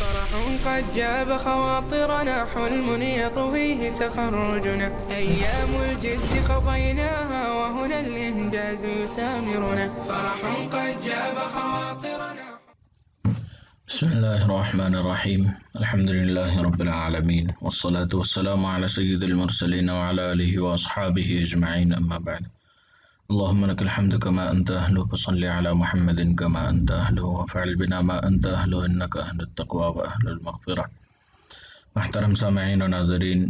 فرح قد جاب خواطرنا حلم يطويه تخرجنا أيام الجد قضيناها وهنا الإنجاز يسامرنا فرح قد جاب خواطرنا. بسم الله الرحمن الرحيم الحمد لله رب العالمين والصلاة والسلام على سيد المرسلين وعلى آله وأصحابه أجمعين أما بعد اللهم لك الحمد كما أنت أهله فصل على محمد كما أنت أهله وفعل بنا ما أنت أهله إنك أهل التقوى وأهل المغفرة. محترم سامعین و ناظرین،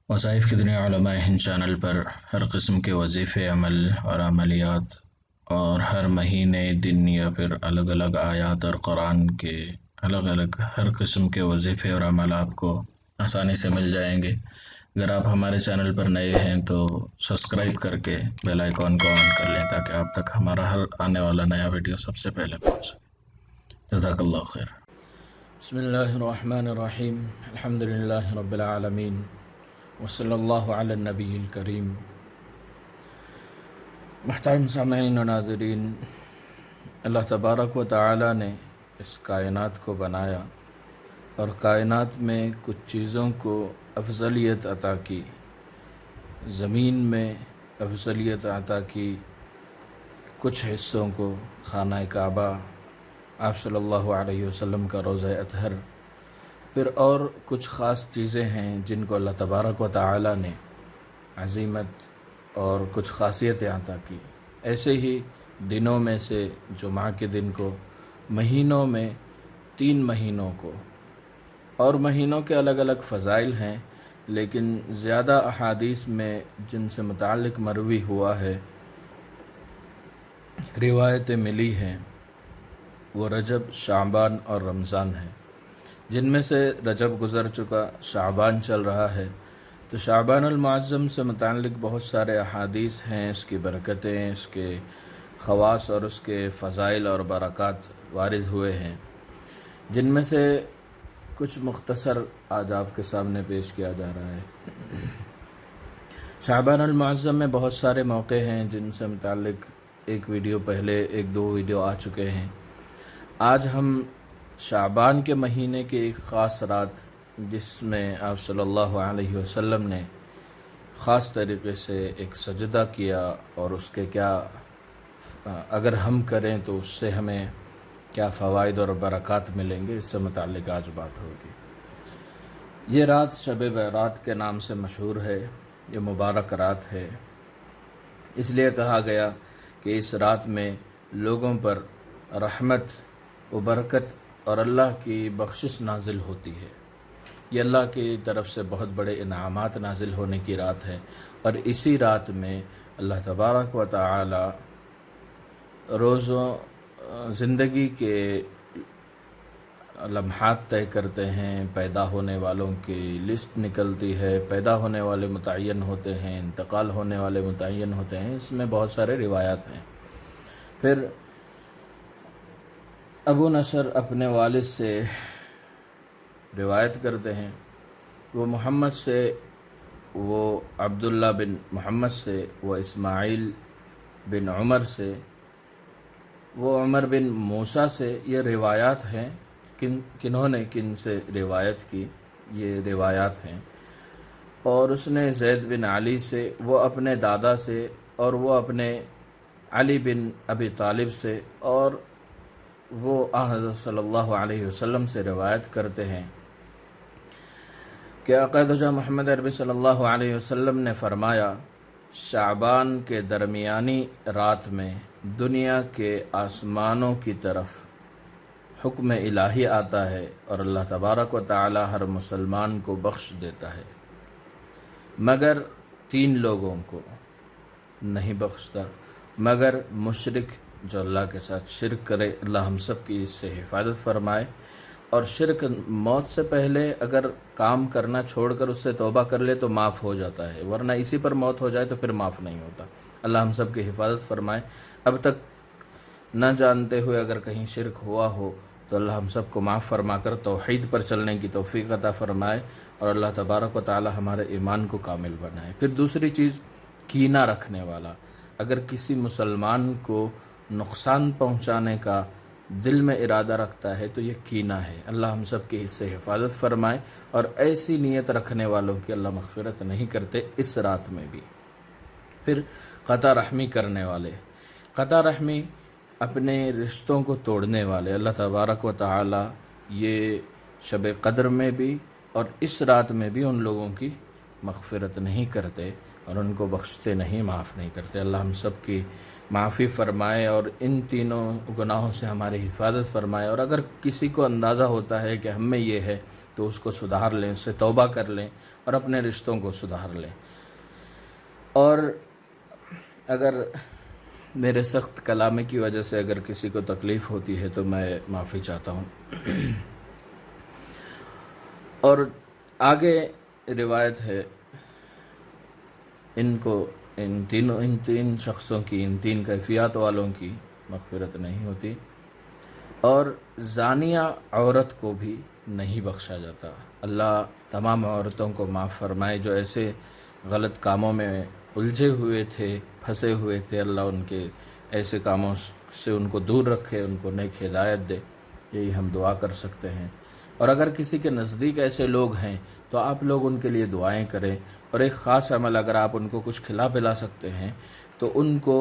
وظائف کی دنیا علماء ہند چینل پر ہر قسم کے وظیفے، عمل اور عملیات اور ہر مہینے، دن یا پھر الگ الگ آیات اور قرآن کے الگ الگ ہر قسم کے وظیفے اور عمل آپ کو آسانی سے مل جائیں گے۔ اگر آپ ہمارے چینل پر نئے ہیں تو سبسکرائب کر کے بیل آئیکن کو آن کر لیں تاکہ آپ تک ہمارا ہر آنے والا نیا ویڈیو سب سے پہلے پہنچ سکے۔ جزاک اللہ خیر۔ بسم اللہ الرحمن الرحیم الحمد للہ رب العالمین وصلی اللہ علی النبی الکریم۔ محترم سامعین و ناظرین، اللہ تبارک و تعالی نے اس کائنات کو بنایا اور کائنات میں کچھ چیزوں کو افضلیت عطا کی، زمین میں افضلیت عطا کی، کچھ حصوں کو خانہ کعبہ، آپ صلی اللہ علیہ وسلم کا روضہ اطہر، پھر اور کچھ خاص چیزیں ہیں جن کو اللہ تبارک و تعالی نے عظیمت اور کچھ خاصیتیں عطا کی۔ ایسے ہی دنوں میں سے جمعہ کے دن کو، مہینوں میں 3 مہینوں کو، اور مہینوں کے الگ الگ فضائل ہیں، لیکن زیادہ احادیث میں جن سے متعلق مروی ہوا ہے، روایتیں ملی ہیں، وہ رجب، شعبان اور رمضان ہیں۔ جن میں سے رجب گزر چکا، شعبان چل رہا ہے، تو شعبان المعظم سے متعلق بہت سارے احادیث ہیں، اس کی برکتیں، اس کے خواص اور اس کے فضائل اور برکات وارد ہوئے ہیں، جن میں سے کچھ مختصر آج آپ کے سامنے پیش کیا جا رہا ہے۔ شعبان المعظم میں بہت سارے موقع ہیں جن سے متعلق ایک ویڈیو پہلے، 1-2 ویڈیو آ چکے ہیں۔ آج ہم شعبان کے مہینے کے ایک خاص رات، جس میں آپ صلی اللہ علیہ وسلم نے خاص طریقے سے ایک سجدہ کیا، اور اس کے کیا اگر ہم کریں تو اس سے ہمیں کیا فوائد اور برکات ملیں گے، اس سے متعلق آج بات ہوگی۔ یہ رات شب برات کے نام سے مشہور ہے، یہ مبارک رات ہے، اس لیے کہا گیا کہ اس رات میں لوگوں پر رحمت و برکت اور اللہ کی بخشش نازل ہوتی ہے۔ یہ اللہ کی طرف سے بہت بڑے انعامات نازل ہونے کی رات ہے، اور اسی رات میں اللہ تبارک و تعالی روزوں زندگی کے لمحات طے کرتے ہیں، پیدا ہونے والوں کی لسٹ نکلتی ہے، پیدا ہونے والے متعین ہوتے ہیں، انتقال ہونے والے متعین ہوتے ہیں، اس میں بہت سارے روایات ہیں۔ پھر ابو نصر اپنے والد سے روایت کرتے ہیں، وہ محمد سے، وہ عبداللہ بن محمد سے، وہ اسماعیل بن عمر سے، وہ عمر بن موسیٰ سے، یہ روایات ہیں۔ کنہوں نے کن سے روایت کی، یہ روایات ہیں۔ اور اس نے زید بن علی سے، وہ اپنے دادا سے، اور وہ اپنے علی بن ابی طالب سے، اور وہ حضرت صلی اللہ علیہ وسلم سے روایت کرتے ہیں کہ آقا دو جہاں محمد عربی صلی اللہ علیہ وسلم نے فرمایا، شعبان کے درمیانی رات میں دنیا کے آسمانوں کی طرف حکم الہی آتا ہے، اور اللہ تبارک و تعالی ہر مسلمان کو بخش دیتا ہے، مگر 3 لوگوں کو نہیں بخشتا، مگر مشرک جو اللہ کے ساتھ شرک کرے۔ اللہ ہم سب کی اس سے حفاظت فرمائے۔ اور شرک موت سے پہلے اگر کام کرنا چھوڑ کر اس سے توبہ کر لے تو معاف ہو جاتا ہے، ورنہ اسی پر موت ہو جائے تو پھر معاف نہیں ہوتا۔ اللہ ہم سب کی حفاظت فرمائے۔ اب تک نہ جانتے ہوئے اگر کہیں شرک ہوا ہو تو اللہ ہم سب کو معاف فرما کر توحید پر چلنے کی توفیق عطا فرمائے، اور اللہ تبارک و تعالی ہمارے ایمان کو کامل بنائے۔ پھر دوسری چیز، کینہ رکھنے والا، اگر کسی مسلمان کو نقصان پہنچانے کا دل میں ارادہ رکھتا ہے تو یہ کینہ ہے۔ اللہ ہم سب کی اس سے حفاظت فرمائے، اور ایسی نیت رکھنے والوں کی اللہ مغفرت نہیں کرتے اس رات میں بھی۔ پھر قطع رحمی کرنے والے، قطع رحمی اپنے رشتوں کو توڑنے والے، اللہ تبارک و تعالی یہ شب قدر میں بھی اور اس رات میں بھی ان لوگوں کی مغفرت نہیں کرتے اور ان کو بخشتے نہیں، معاف نہیں کرتے۔ اللہ ہم سب کی معافی فرمائے اور ان تینوں گناہوں سے ہماری حفاظت فرمائے، اور اگر کسی کو اندازہ ہوتا ہے کہ ہم میں یہ ہے تو اس کو سدھار لیں، اس سے توبہ کر لیں اور اپنے رشتوں کو سدھار لیں۔ اور اگر میرے سخت کلامے کی وجہ سے اگر کسی کو تکلیف ہوتی ہے تو میں معافی چاہتا ہوں۔ اور آگے روایت ہے ان تین شخصوں کی، ان تین کیفیات والوں کی مغفرت نہیں ہوتی، اور زانیہ عورت کو بھی نہیں بخشا جاتا۔ اللہ تمام عورتوں کو معاف فرمائے جو ایسے غلط کاموں میں الجھے ہوئے تھے، پھنسے ہوئے تھے، اللہ ان کے ایسے کاموں سے ان کو دور رکھے، ان کو نیک ہدایت دے، یہی ہم دعا کر سکتے ہیں۔ اور اگر کسی کے نزدیک ایسے لوگ ہیں تو آپ لوگ ان کے لیے دعائیں کریں، اور ایک خاص عمل اگر آپ ان کو کچھ کھلا پلا سکتے ہیں تو ان کو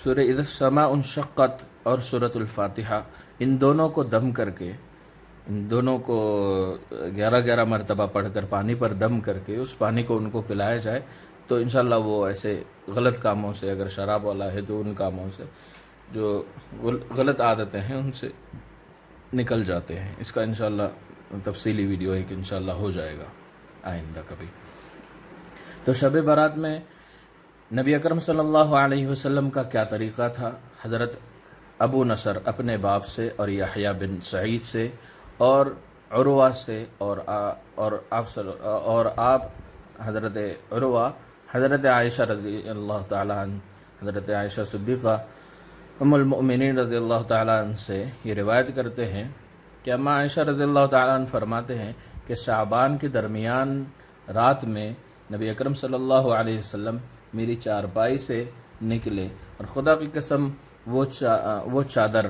سورہ اذا السماء انشقت اور سورۃ الفاتحہ ان دونوں کو دم کر کے، ان دونوں کو 11 مرتبہ پڑھ کر پانی پر دم کر کے اس پانی کو ان کو پلایا جائے تو انشاءاللہ وہ ایسے غلط کاموں سے، اگر شراب والا ہے تو ان کاموں سے، جو غلط عادتیں ہیں ان سے نکل جاتے ہیں۔ اس کا انشاءاللہ تفصیلی ویڈیو ایک انشاءاللہ ہو جائے گا آئندہ کبھی۔ تو شب برات میں نبی اکرم صلی اللہ علیہ وسلم کا کیا طریقہ تھا؟ حضرت ابو نصر اپنے باپ سے اور یحییٰ بن سعید سے اور عروہ سے اور آپ حضرت عروہ حضرت عائشہ رضی اللہ تعالیٰ عنہ، حضرت عائشہ صدیقہ ام المؤمنین رضی اللہ تعالیٰ عنہ سے یہ روایت کرتے ہیں کہ اما عائشہ رضی اللہ تعالیٰ عنہ فرماتے ہیں کہ شعبان کے درمیان رات میں نبی اکرم صلی اللہ علیہ وسلم میری چارپائی سے نکلے، اور خدا کی قسم وہ چادر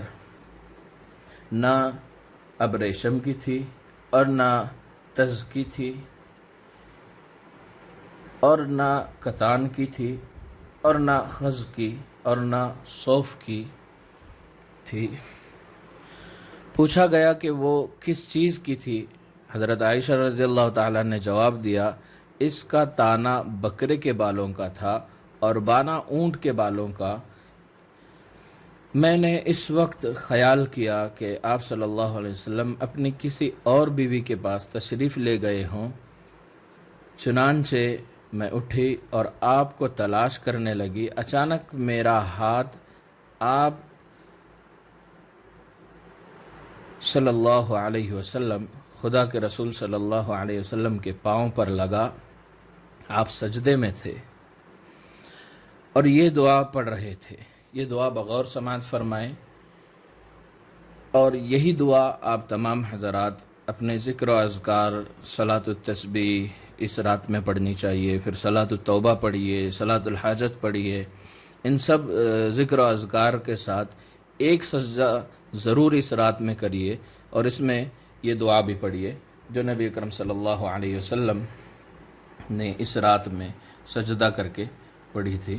نہ اب ریشم کی تھی اور نہ تز کی تھی اور نہ کتان کی تھی اور نہ خز کی اور نہ صوف کی تھی۔ پوچھا گیا کہ وہ کس چیز کی تھی؟ حضرت عائشہ رضی اللہ تعالیٰ نے جواب دیا، اس کا تانا بکرے کے بالوں کا تھا اور بانا اونٹ کے بالوں کا۔ میں نے اس وقت خیال کیا کہ آپ صلی اللہ علیہ وسلم اپنی کسی اور بیوی کے پاس تشریف لے گئے ہوں، چنانچہ میں اٹھی اور آپ کو تلاش کرنے لگی۔ اچانک میرا ہاتھ آپ صلی اللہ علیہ وسلم، خدا کے رسول صلی اللہ علیہ وسلم کے پاؤں پر لگا۔ آپ سجدے میں تھے اور یہ دعا پڑھ رہے تھے۔ یہ دعا بغور سماعت فرمائیں، اور یہی دعا آپ تمام حضرات اپنے ذکر و اذکار، صلاۃ التسبیح اس رات میں پڑھنی چاہیے، پھر صلاۃ التوبہ پڑھیے، صلاۃ الحاجت پڑھیے، ان سب ذکر و اذکار کے ساتھ ایک سجدہ ضرور اس رات میں کریے، اور اس میں یہ دعا بھی پڑھیے جو نبی اکرم صلی اللہ علیہ وسلم نے اس رات میں سجدہ کر کے پڑھی تھی۔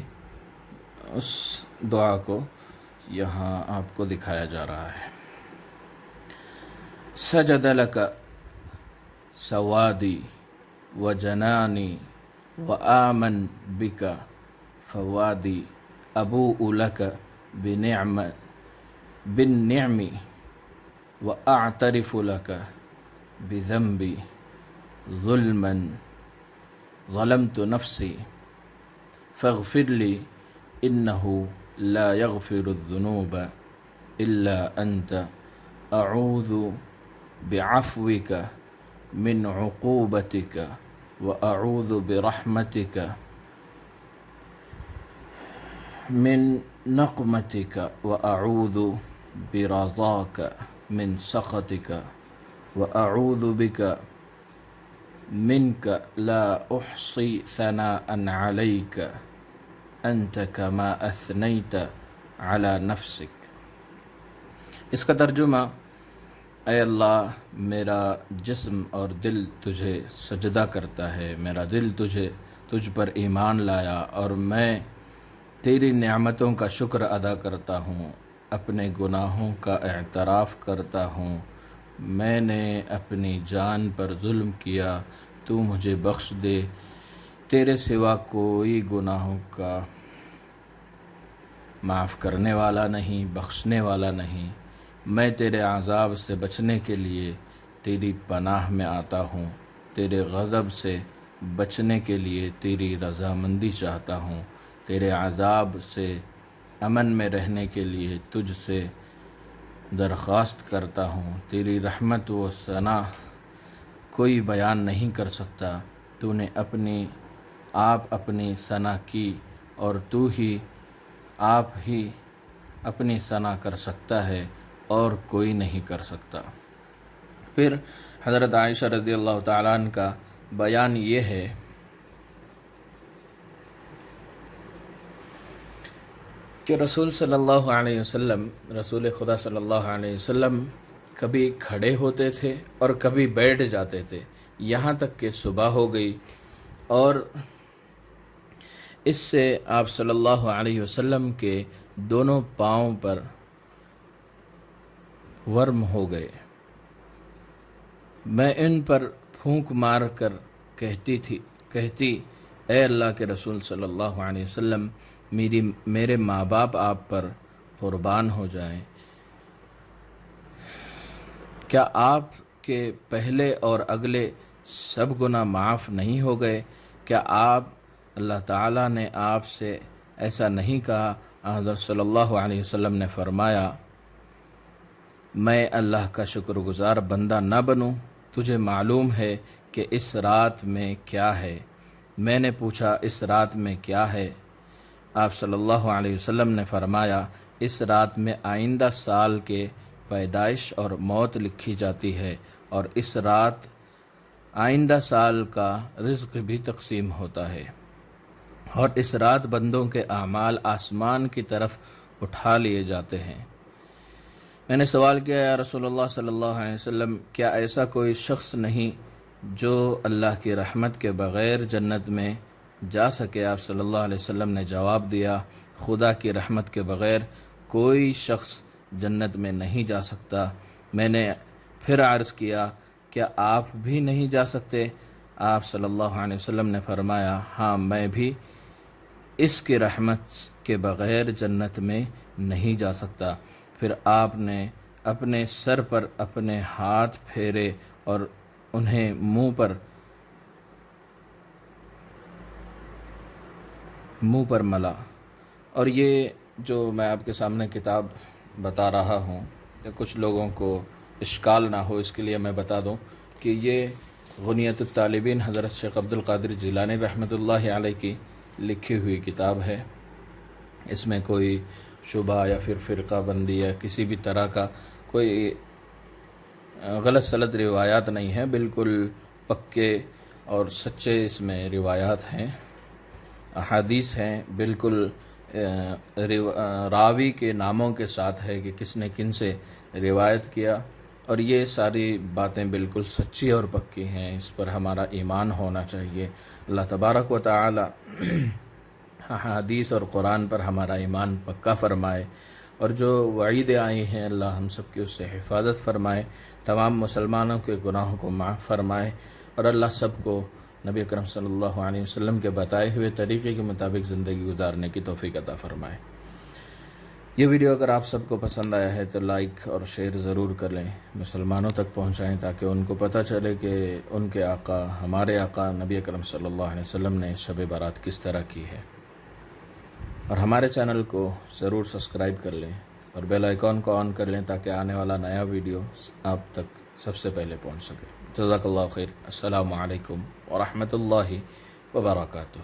اس دعا کو یہاں آپ کو دکھایا جا رہا ہے۔ سجد لک سوادی وجنانی وآمن بک فوادی ابوء لک بالنعم واعترف لک بذنبی ظلما ظلمت نفسی فاغفر لی انه لا يغفر الذنوب الا انت اعوذ بعفوك من عقوبتك واعوذ برحمتك من نقمتك واعوذ برضاك من سخطك واعوذ بك منك لا احصي ثناء عليك انت كما اثنيت على نفسك۔ اس کا ترجمہ: اے اللہ، میرا جسم اور دل تجھے سجدہ کرتا ہے، میرا دل تجھ پر ایمان لایا، اور میں تیری نعمتوں کا شکر ادا کرتا ہوں، اپنے گناہوں کا اعتراف کرتا ہوں، میں نے اپنی جان پر ظلم کیا، تو مجھے بخش دے، تیرے سوا کوئی گناہوں کا معاف کرنے والا نہیں، بخشنے والا نہیں، میں تیرے عذاب سے بچنے کے لیے تیری پناہ میں آتا ہوں، تیرے غضب سے بچنے کے لیے تیری رضامندی چاہتا ہوں، تیرے عذاب سے امن میں رہنے کے لیے تجھ سے درخواست کرتا ہوں، تیری رحمت و ثنا کوئی بیان نہیں کر سکتا، تو نے اپنی ثنا کی، اور تو ہی آپ ہی اپنی ثنا کر سکتا ہے اور کوئی نہیں کر سکتا۔ پھر حضرت عائشہ رضی اللہ تعالیٰ عنہ کا بیان یہ ہے کہ رسول خدا صلی اللہ علیہ وسلم کبھی کھڑے ہوتے تھے اور کبھی بیٹھ جاتے تھے، یہاں تک کہ صبح ہو گئی، اور اس سے آپ صلی اللہ علیہ وسلم کے دونوں پاؤں پر ورم ہو گئے۔ میں ان پر پھونک مار کر کہتی اے اللہ کے رسول صلی اللہ علیہ وسلم، میرے ماں باپ آپ پر قربان ہو جائیں، کیا آپ کے پہلے اور اگلے سب گناہ معاف نہیں ہو گئے؟ کیا اللہ تعالیٰ نے آپ سے ایسا نہیں کہا؟ حضرت صلی اللہ علیہ وسلم نے فرمایا، میں اللہ کا شکر گزار بندہ نہ بنوں؟ تجھے معلوم ہے کہ اس رات میں کیا ہے؟ میں نے پوچھا، اس رات میں کیا ہے؟ آپ صلی اللہ علیہ وسلم نے فرمایا، اس رات میں آئندہ سال کے پیدائش اور موت لکھی جاتی ہے، اور اس رات آئندہ سال کا رزق بھی تقسیم ہوتا ہے، اور اس رات بندوں کے اعمال آسمان کی طرف اٹھا لیے جاتے ہیں۔ میں نے سوال کیا، یا رسول اللہ صلی اللہ علیہ وسلم، کیا ایسا کوئی شخص نہیں جو اللہ کی رحمت کے بغیر جنت میں جا سکے؟ آپ صلی اللہ علیہ وسلم نے جواب دیا، خدا کی رحمت کے بغیر کوئی شخص جنت میں نہیں جا سکتا۔ میں نے پھر عرض کیا، کیا آپ بھی نہیں جا سکتے؟ آپ صلی اللہ علیہ وسلم نے فرمایا، ہاں، میں بھی اس کی رحمت کے بغیر جنت میں نہیں جا سکتا۔ پھر آپ نے اپنے سر پر اپنے ہاتھ پھیرے اور انہیں منہ پر ملا۔ اور یہ جو میں آپ کے سامنے کتاب بتا رہا ہوں، کچھ لوگوں کو اشکال نہ ہو اس کے لیے میں بتا دوں کہ یہ غنیت الطالبین حضرت شیخ عبد القادر جیلانی رحمۃ اللہ علیہ کی لکھی ہوئی کتاب ہے۔ اس میں کوئی شبہ یا پھر فرقہ بندی یا کسی بھی طرح کا کوئی غلط سلط روایات نہیں ہیں، بالکل پکے اور سچے اس میں روایات ہیں، احادیث ہیں، بالکل راوی کے ناموں کے ساتھ ہے کہ کس نے کن سے روایت کیا، اور یہ ساری باتیں بالکل سچی اور پکی ہیں، اس پر ہمارا ایمان ہونا چاہیے۔ اللہ تبارک و تعالی حدیث اور قرآن پر ہمارا ایمان پکا فرمائے، اور جو وعیدیں آئی ہیں اللہ ہم سب کی اس سے حفاظت فرمائے، تمام مسلمانوں کے گناہوں کو معاف فرمائے، اور اللہ سب کو نبی اکرم صلی اللہ علیہ وسلم کے بتائے ہوئے طریقے کے مطابق زندگی گزارنے کی توفیق عطا فرمائے۔ یہ ویڈیو اگر آپ سب کو پسند آیا ہے تو لائک اور شیئر ضرور کر لیں، مسلمانوں تک پہنچائیں تاکہ ان کو پتہ چلے کہ ان کے آقا، ہمارے آقا نبی اکرم صلی اللہ علیہ وسلم نے شب برات کس طرح کی ہے، اور ہمارے چینل کو ضرور سبسکرائب کر لیں اور بیل آئیکن کو آن کر لیں تاکہ آنے والا نیا ویڈیو آپ تک سب سے پہلے پہنچ سکے۔ جزاک اللہ خیر۔ السلام علیکم ورحمۃ اللہ وبرکاتہ۔